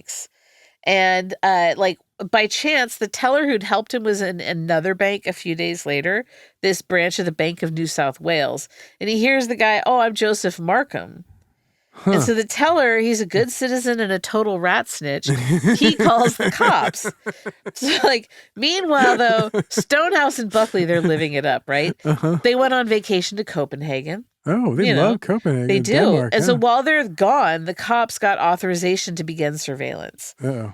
And by chance, the teller who'd helped him was in another bank a few days later, this branch of the Bank of New South Wales. And he hears the guy, oh, I'm Joseph Markham. And so the teller, he's a good citizen and a total rat snitch. He calls the cops. So meanwhile, though, Stonehouse and Buckley, they're living it up, right? They went on vacation to Copenhagen. Oh, they love Copenhagen. They do. Denmark, and so while they're gone, the cops got authorization to begin surveillance. Uh-oh.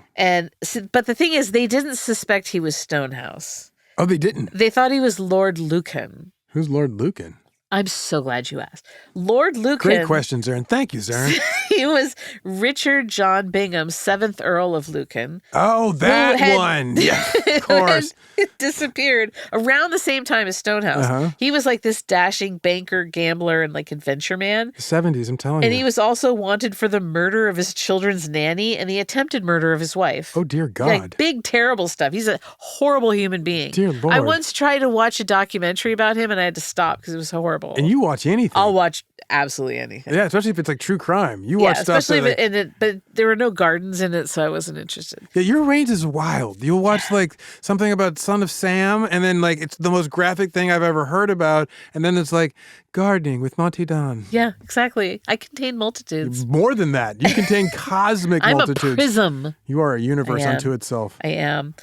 But the thing is, they didn't suspect he was Stonehouse. Oh, they didn't? They thought he was Lord Lucan. Who's Lord Lucan? I'm so glad you asked. Lord Lucan. Great question, Zaron. Thank you, Zaron. He was Richard John Bingham, 7th Earl of Lucan. Oh, that one. Yeah, of course. Disappeared around the same time as Stonehouse. He was this dashing banker, gambler, and adventure man. 70s, I'm telling you. And he was also wanted for the murder of his children's nanny and the attempted murder of his wife. Oh, dear God. Big, terrible stuff. He's a horrible human being. Dear Lord. I once tried to watch a documentary about him and I had to stop because it was horrible. And you watch anything. I'll watch absolutely anything. Yeah, especially if it's true crime. You watch stuff. Especially in it, but there were no gardens in it, so I wasn't interested. Yeah, your range is wild. You'll watch like something about Son of Sam, and then like it's the most graphic thing I've ever heard about, and then it's like gardening with Monty Don. Yeah, exactly. I contain multitudes. More than that, you contain cosmic multitudes. I'm a prism. You are a universe unto itself. I am.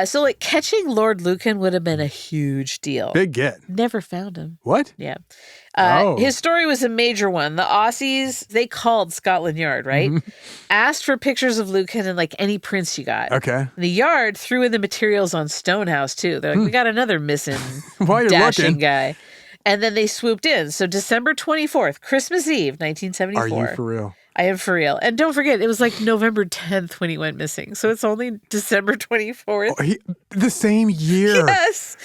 So like catching Lord Lucan would have been a huge deal. Big get. Never found him. What? Yeah. His story was a major one. The Aussies, they called Scotland Yard, right? Asked for pictures of Lucan and like any prints you got. Okay. The Yard threw in the materials on Stonehouse too. They're like, we got another missing dashing guy. And then they swooped in. So December 24th, Christmas Eve, 1974. Are you for real? I am for real. And don't forget, it was like November 10th when he went missing. So it's only December 24th. Oh, the same year. Yes.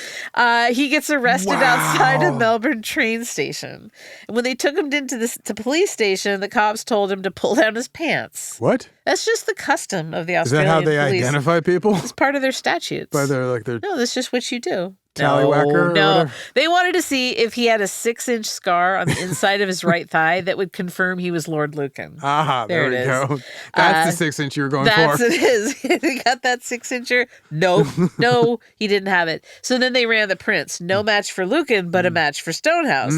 He gets arrested outside a Melbourne train station. And when they took him into the police station, the cops told him to pull down his pants. What? That's just the custom of the Australian police. Is that how they identify people? It's part of their statutes. By their No, that's just what you do. Tallywhacker? No. They wanted to see if he had a 6-inch scar on the inside of his right thigh that would confirm he was Lord Lucan. Aha, there we go. That's the 6-inch you were going for. That's it is. He got that 6-incher. No, he didn't have it. So then they ran the prints. No match for Lucan, but a match for Stonehouse.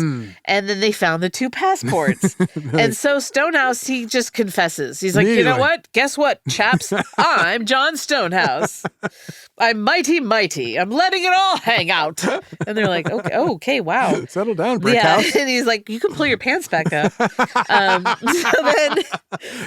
And then they found the 2 passports. And so Stonehouse, he just confesses. He's like, you know what? Guess what, chaps? I'm John Stonehouse. I'm mighty, mighty. I'm letting it all hang out. And they're like, okay, wow. Settle down, Brick House. And he's like, you can pull your pants back up. So then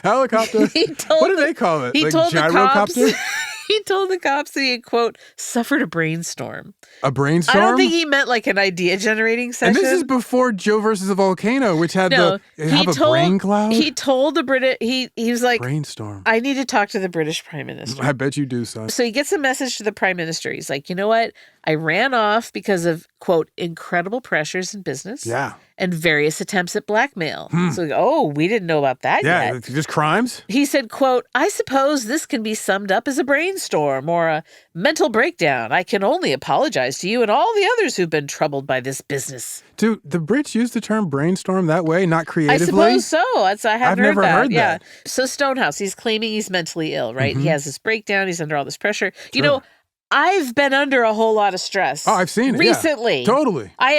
helicopter. What do they call it? He like told gyrocopter? the cops. He told the cops that he had, quote, suffered a brainstorm. A brainstorm? I don't think he meant like an idea generating session. And this is before Joe versus the Volcano, which had a brain cloud? He told the British, he was like, brainstorm. I need to talk to the British Prime Minister. I bet you do, son. So he gets a message to the Prime Minister. He's like, you know what? I ran off because of, quote, incredible pressures in business. Yeah. And various attempts at blackmail. So, we didn't know about that yet. Yeah, just crimes? He said, quote, I suppose this can be summed up as a brainstorm or a mental breakdown. I can only apologize to you and all the others who've been troubled by this business. Do the Brits use the term brainstorm that way, not creatively? I suppose so. I've never heard that. Yeah. So Stonehouse, he's claiming he's mentally ill, right? He has this breakdown. He's under all this pressure. Sure. You know, I've been under a whole lot of stress. Oh, I've seen it recently. Yeah, totally. I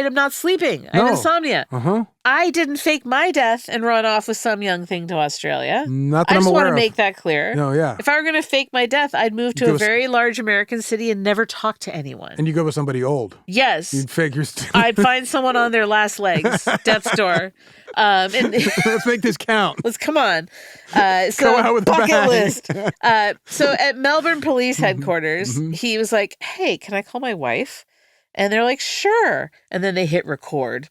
am not sleeping. I have insomnia. I didn't fake my death and run off with some young thing to Australia. Not that I just want to make that clear. No, yeah. If I were going to fake my death, I'd move to a very large American city and never talk to anyone. And you go with somebody old. Yes. You'd fake your I'd find someone on their last legs, death's door. And let's make this count. Let's come on. So go out with bucket list. So at Melbourne Police Headquarters, he was like, "Hey, can I call my wife?" And they're like, "Sure." And then they hit record.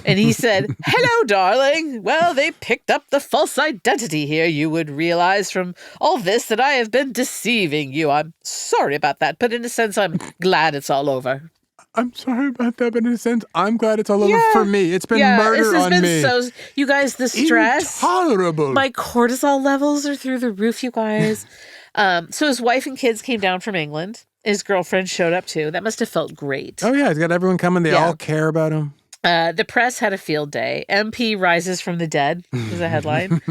And he said, "Hello, darling. Well, they picked up the false identity here. You would realize from all this that I have been deceiving you. I'm sorry about that, but in a sense, I'm glad it's all over." I'm sorry about that, but in a sense, I'm glad it's all over for me. It's been murder on me. So, you guys, the stress. Intolerable. My cortisol levels are through the roof, you guys. So his wife and kids came down from England. His girlfriend showed up too. That must have felt great. Oh, yeah. He's got everyone coming. They all care about him. The press had a field day. MP rises from the dead is a headline.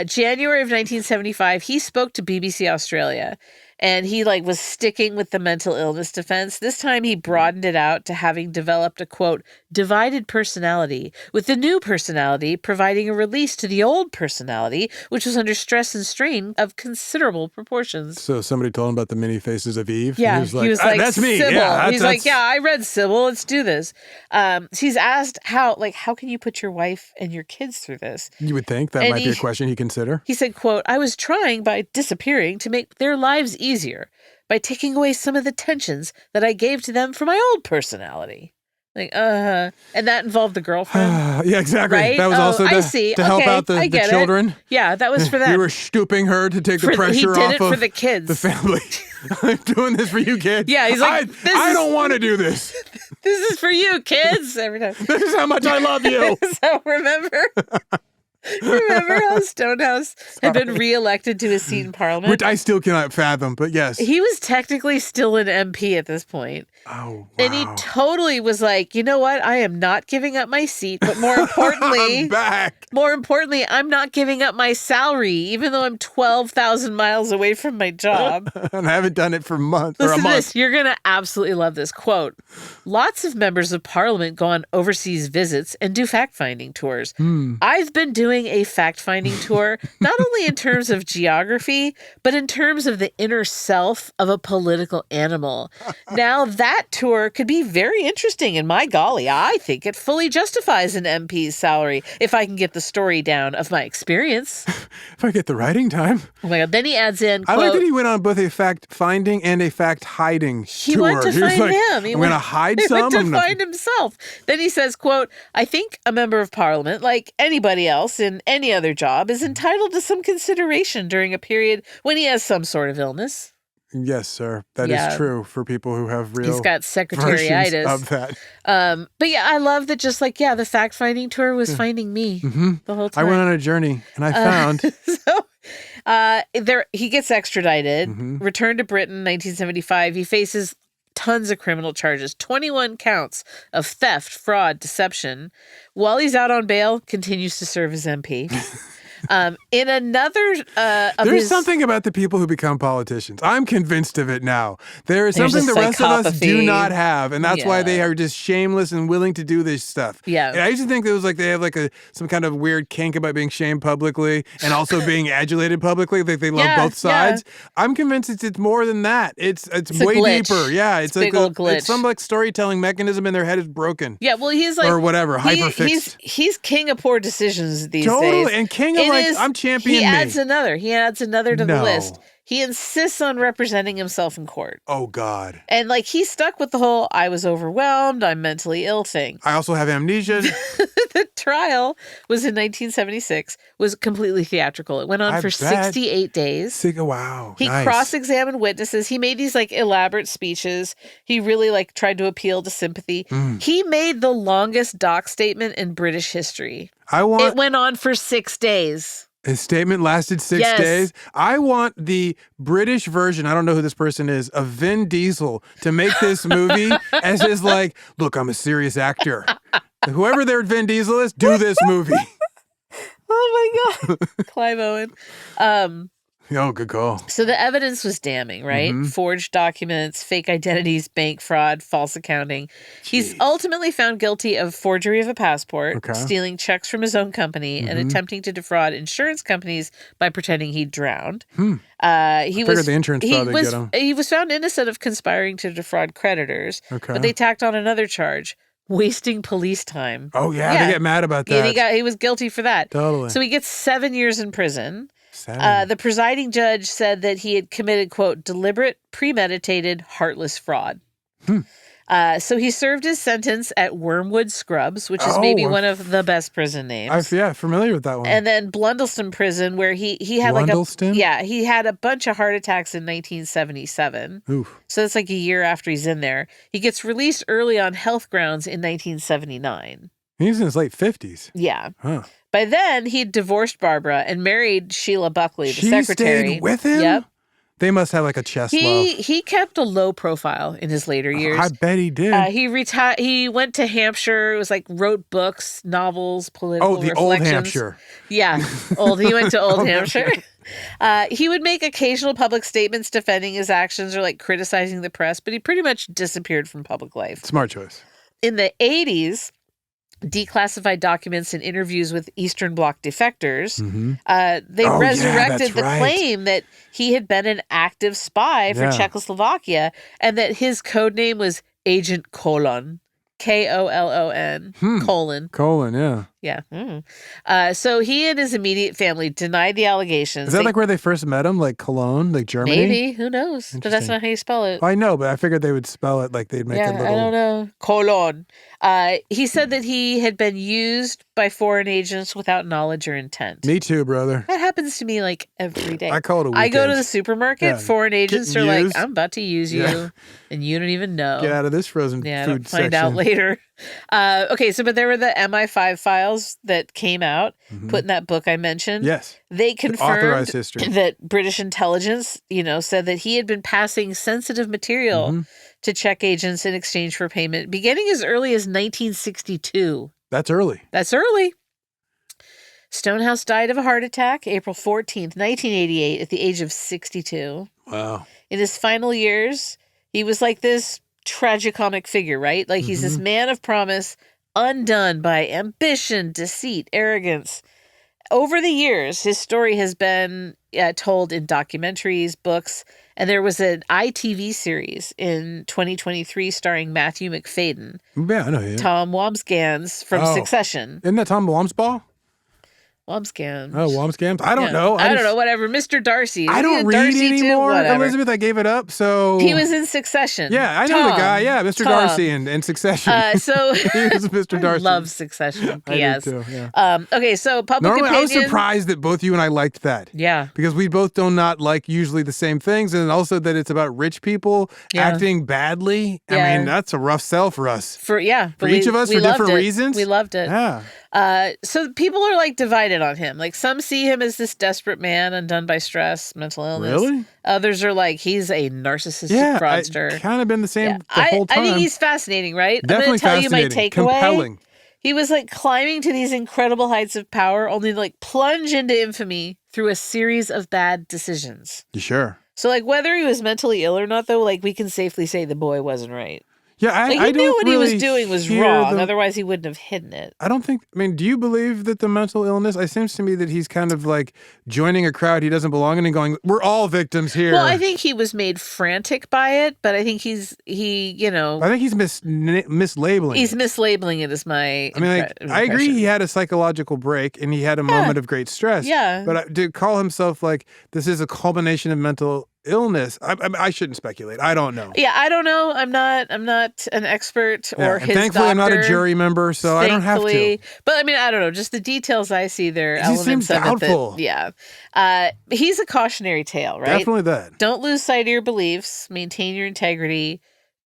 January of 1975, he spoke to BBC Australia. And he was sticking with the mental illness defense. This time he broadened it out to having developed a, quote, divided personality, with the new personality providing a release to the old personality, which was under stress and strain of considerable proportions. So somebody told him about the many faces of Eve? Yeah. He was like, that's me. Sybil. Yeah, he's like, yeah, I read Sybil. Let's do this. He's asked how can you put your wife and your kids through this? You would think that might be a question he'd consider. He said, quote, I was trying by disappearing to make their lives easier by taking away some of the tensions that I gave to them from my old personality. And that involved the girlfriend. Yeah, exactly. Right? That was also to help out the children. Yeah, that was for them. You were stooping her to take the pressure off of He did it for the kids. The family. I'm doing this for you, kids. Yeah, he's like, I don't want to do this. This is for you, kids. Every time. This is how much I love you. So remember? Remember how Stonehouse had been reelected to his seat in Parliament? Which I still cannot fathom, but yes. He was technically still an MP at this point. Oh, wow. And he totally was like, you know what? I am not giving up my seat, but more importantly, I'm back. More importantly, I'm not giving up my salary, even though I'm 12,000 miles away from my job. And I haven't done it for months. Listen to this. You're going to absolutely love this. Quote, lots of members of Parliament go on overseas visits and do fact-finding tours. I've been doing a fact-finding tour, not only in terms of geography, but in terms of the inner self of a political animal. Now, that tour could be very interesting, and my golly, I think it fully justifies an MP's salary if I can get the story down of my experience. If I get the writing time. Oh my God. Then he adds in, quote, I like that he went on both a fact-finding and a fact-hiding he tour. Went to he find was like, him. I'm going to hide some. He went to find himself. Then he says, quote, I think a member of Parliament, like anybody else in any other job, is entitled to some consideration during a period when he has some sort of illness. Yes, sir. That is true for people who have real He's got secretariatis. Of that. But yeah, I love that just like, the fact-finding tour was finding me the whole time. I went on a journey and I found. He gets extradited, returned to Britain in 1975. He faces tons of criminal charges, 21 counts of theft, fraud, deception. While he's out on bail, continues to serve as MP. In another there's something about the people who become politicians. I'm convinced of it now. There is something the rest of us do not have, and that's why they are just shameless and willing to do this stuff. Yeah. And I used to think it was like they have like some kind of weird kink about being shamed publicly and also being adulated publicly. Like they love both sides. Yeah. I'm convinced it's more than that. It's way deeper. Yeah, it's like big old glitch. It's some like storytelling mechanism in their head is broken. Yeah, well, he's like or whatever, hyperfixed. He's king of poor decisions these days. Totally, and king of I'm champion. He adds another to the list. He insists on representing himself in court. Oh, God. And like he's stuck with the whole I was overwhelmed, I'm mentally ill thing. I also have amnesia. The trial was in 1976, was completely theatrical. It went on for 68 days. Wow. He cross-examined witnesses. He made these like elaborate speeches. He really like tried to appeal to sympathy. He made the longest doc statement in British history. It went on for 6 days. His statement lasted 6 days. I want the British version, I don't know who this person is, of Vin Diesel to make this movie as his like, look, I'm a serious actor. Whoever their Vin Diesel is, do this movie. Oh my God. Clive Owen. Oh, good call. So the evidence was damning, right? Forged documents, fake identities, bank fraud, false accounting. Jeez. He's ultimately found guilty of forgery of a passport, stealing checks from his own company, and attempting to defraud insurance companies by pretending he drowned. The insurance fraud get him. He was found innocent of conspiring to defraud creditors, but they tacked on another charge. Wasting police time. Oh, yeah, they get mad about that. Yeah, he was guilty for that. Totally. So he gets 7 years in prison. The presiding judge said that he had committed, quote, deliberate, premeditated, heartless fraud. So he served his sentence at Wormwood Scrubs, which is maybe one of the best prison names. Familiar with that one. And then Blundellstone Prison, where he had he had a bunch of heart attacks in 1977. Oof. So it's like a year after he's in there. He gets released early on health grounds in 1979. He's in his late 50s. Yeah. Huh. By then, he'd divorced Barbara and married Sheila Buckley, the secretary. She stayed with him? Yep. They must have like a chest love. He kept a low profile in his later years. I bet he did. He went to Hampshire. It was like wrote books, novels, political reflections. Old Hampshire. Yeah, He went to Old Hampshire. He would make occasional public statements defending his actions or like criticizing the press, but he pretty much disappeared from public life. Smart choice. In the 80s, declassified documents and interviews with Eastern Bloc defectors, they resurrected the claim that he had been an active spy for Czechoslovakia and that his code name was Agent Colon. Kolon. Colon, yeah. Yeah. So he and his immediate family denied the allegations. Is that like where they first met him? Like Cologne? Like Germany? Maybe. Who knows? But that's not how you spell it. I know, but I figured they would spell it like they'd make a little... I don't know. Colon. He said that he had been used by foreign agents without knowledge or intent. Me too, brother. That happens to me like every day. I call it a weekend. I go to the supermarket, foreign agents are like, I'm about to use you, and you don't even know. Get out of this frozen food section. Find out later. Okay, but there were the MI5 files that came out, put in that book I mentioned. Yes. They confirmed authorized history. that British intelligence, said that he had been passing sensitive material to Czech agents in exchange for payment beginning as early as 1962. That's early. That's early. Stonehouse died of a heart attack April 14th, 1988, at the age of 62. Wow. In his final years, he was like this tragicomic figure, right? Like he's this man of promise, undone by ambition, deceit, arrogance. Over the years, his story has been told in documentaries, books, and there was an ITV series in 2023 starring Matthew McFadden. Yeah, I know him. Tom Wambsgans from Succession. Isn't that Tom Wambsbaugh? Wambsgans. Oh, Wambsgans? I don't know. I don't know, whatever. Mr. Darcy. I don't read Darcy anymore, too? Elizabeth. I gave it up, so... He was in Succession. Yeah, I know the guy. Yeah, Mr. Darcy in Succession. So he was Mr. Darcy. I love Succession. Yes. I do too, yeah. Okay, so public opinion. I was surprised that both you and I liked that. Yeah. Because we both do not like usually the same things, and also that it's about rich people acting badly. Yeah. I mean, that's a rough sell for us. For each of us for different reasons. We loved it. Yeah. So people are like divided on him. Like some see him as this desperate man undone by stress, mental illness. Really? Others are like, he's a narcissistic fraudster. Yeah, kind of been the same the whole time. I think he's fascinating, right? Definitely I'm going to tell you my takeaway. Compelling. He was like climbing to these incredible heights of power, only to like plunge into infamy through a series of bad decisions. You sure? So like whether he was mentally ill or not, though, like we can safely say the boy wasn't right. Yeah, I knew what he was doing was wrong. Otherwise, he wouldn't have hidden it. I don't think. I mean, do you believe that the mental illness? It seems to me that he's kind of like joining a crowd he doesn't belong in and going, "We're all victims here." Well, I think he was made frantic by it, but I think he. I think he's mislabeling. He's mislabeling it as my. I mean, I agree. He had a psychological break and he had a moment of great stress. Yeah. But to call himself like this is a culmination of mental illness. I shouldn't speculate. I don't know. Yeah, I don't know. I'm not an expert or his thankfully, doctor. I'm not a jury member, so I don't have to. But I mean, I don't know. Just the details I see there. He seems doubtful. He's a cautionary tale, right? Definitely that. Don't lose sight of your beliefs. Maintain your integrity.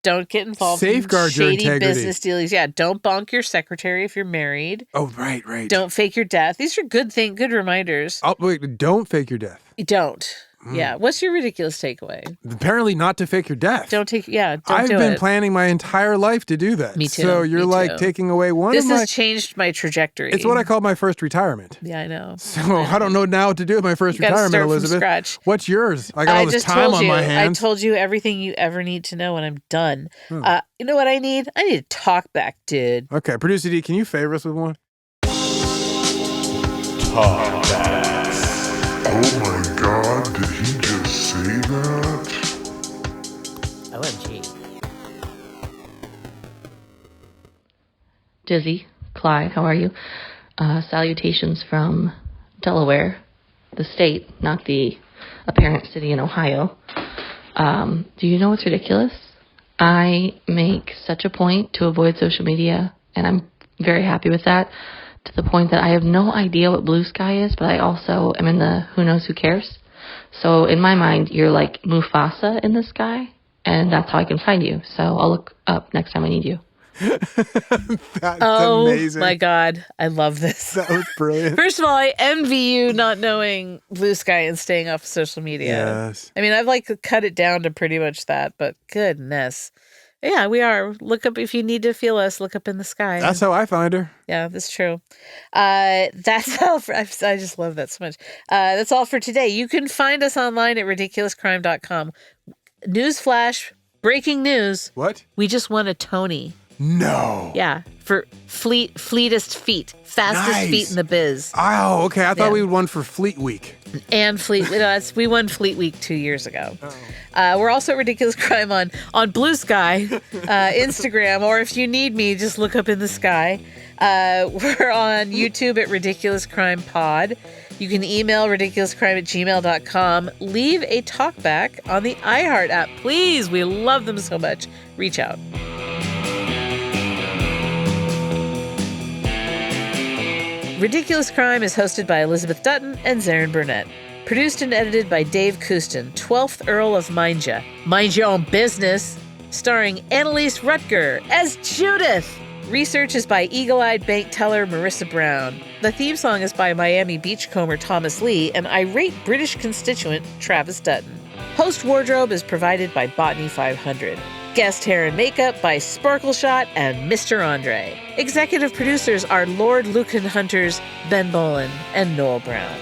Don't get involved Safeguard in shady your integrity. business dealings. Yeah, don't bonk your secretary if you're married. Oh, right. Don't fake your death. These are good reminders. Oh, wait, don't fake your death. Don't. Yeah. What's your ridiculous takeaway? Apparently not to fake your death. Don't I've been planning my entire life to do that. Me too. So you're taking away one of my... This has changed my trajectory. It's what I call my first retirement. Yeah, I know. So I don't know now what to do with my first retirement, start Elizabeth. From scratch. What's yours? I got all this time on my hands. I told you everything you ever need to know when I'm done. You know what I need? I need a talk back, dude. Okay, Producer D, can you favor us with one? Talk back. Oh my God, did he just say that? OMG. Dizzy, Clyde, how are you? Salutations from Delaware, the state, not the apparent city in Ohio. Do you know what's ridiculous? I make such a point to avoid social media, and I'm very happy with that, to the point that I have no idea what blue sky is, but I also am in the who knows who cares. So in my mind, you're like Mufasa in the sky, and that's how I can find you. So I'll look up next time I need you. That's amazing. Oh my God. I love this. That was brilliant. First of all, I envy you not knowing blue sky and staying off social media. Yes. I mean, I've cut it down to pretty much that, but goodness. Yeah, we are. Look up if you need to feel us. Look up in the sky. That's how I find her. Yeah, that's true. That's all for. I just love that so much. That's all for today. You can find us online at ridiculouscrime.com. Newsflash! Breaking news. What? We just won a Tony. No. Yeah, for fleetest feet, fastest feet in the biz. Oh, okay. I thought we would won for Fleet Week. And we won Fleet Week 2 years ago. We're also at Ridiculous Crime on Blue Sky, Instagram, or if you need me, just look up in the sky. We're on YouTube at Ridiculous Crime Pod. You can email ridiculouscrime@gmail.com. Leave a talkback on the iHeart app. Please, we love them so much. Reach out. Ridiculous Crime is hosted by Elizabeth Dutton and Zaron Burnett. Produced and edited by Dave Kustin, 12th Earl of Mindja. Mind Your Own Business. Starring Annalise Rutger as Judith. Research is by eagle-eyed bank teller Marissa Brown. The theme song is by Miami beachcomber Thomas Lee and irate British constituent Travis Dutton. Host wardrobe is provided by Botany 500. Guest hair and makeup by Sparkle Shot and Mr. Andre. Executive producers are Lord Lucan Hunters, Ben Bolin, and Noel Brown.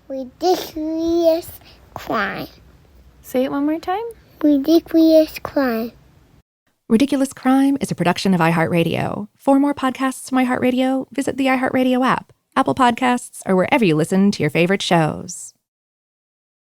Ridiculous crime. Say it one more time. Ridiculous crime. Ridiculous Crime is a production of iHeartRadio. For more podcasts from iHeartRadio, visit the iHeartRadio app, Apple Podcasts, or wherever you listen to your favorite shows.